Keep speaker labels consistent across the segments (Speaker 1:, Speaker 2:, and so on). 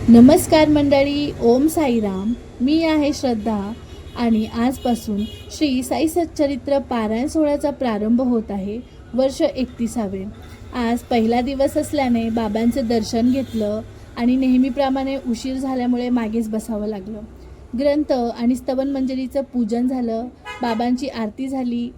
Speaker 1: नमस्कार मंडळी, ओम साईराम. मी आहे श्रद्धा आणि आजपासून श्री साई सच्चरित्र पारायण सोहळ्याचा प्रारंभ होत आहे. वर्ष 31. आज पहिला दिवस असल्याने बाबांचं दर्शन घेतलं आणि नेहमीप्रमाणे उशीर झाल्यामुळे मागेच बसावं लागलं. ग्रंथ आणि स्तवन मंजरीचं पूजन झालं, बाबांची आरती झाली,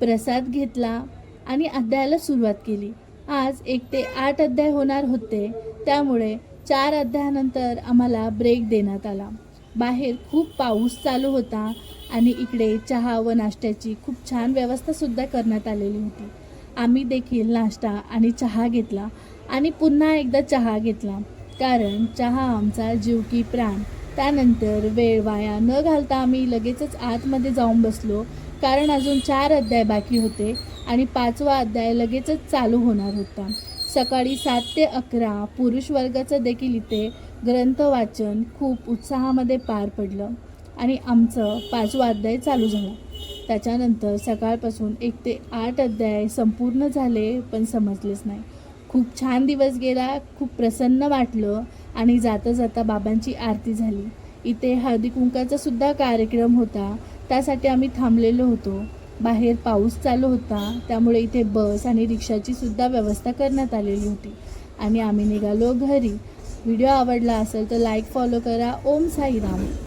Speaker 1: प्रसाद घेतला आणि अध्यायाला सुरुवात केली. आज 1 ते 8 अध्याय होणार होते, त्यामुळे 4 अध्यायानंतर आम्हाला ब्रेक देण्यात आला. बाहेर खूप पाऊस चालू होता आणि इकडे चहा व नाश्त्याची खूप छान व्यवस्थासुद्धा करण्यात आलेली होती. आम्ही देखील नाश्ता आणि चहा घेतला आणि पुन्हा एकदा चहा घेतला, कारण चहा आमचा जीव की प्राण. त्यानंतर वेळ वाया न घालता आम्ही लगेचच आतमध्ये जाऊन बसलो, कारण अजून 4 अध्याय बाकी होते आणि 5वा अध्याय लगेचच चालू होणार होता. सकाळी 7 ते 11 पुरुष वर्गाचं देखील इथे ग्रंथ वाचन खूप उत्साहामध्ये पार पडलं आणि आमचं 5वा अध्याय चालू झाला. त्याच्यानंतर सकाळपासून 1 ते 8 अध्याय संपूर्ण झाले, पण समजलेच नाही. खूप छान दिवस गेला, खूप प्रसन्न वाटलं आणि जाता जाता बाबांची आरती झाली. इथे हळदी कुंकाचा सुद्धा कार्यक्रम होता, त्यासाठी आम्ही थांबलेलो होतो. बाहेर पाऊस चालू होता, त्यामुळे इथे बस आणि रिक्षाची सुद्धा व्यवस्था करण्यात आलेली होती आणि आम्ही निघालो घरी. व्हिडिओ आवडला असेल तर लाईक, फॉलो करा. ओम साईराम.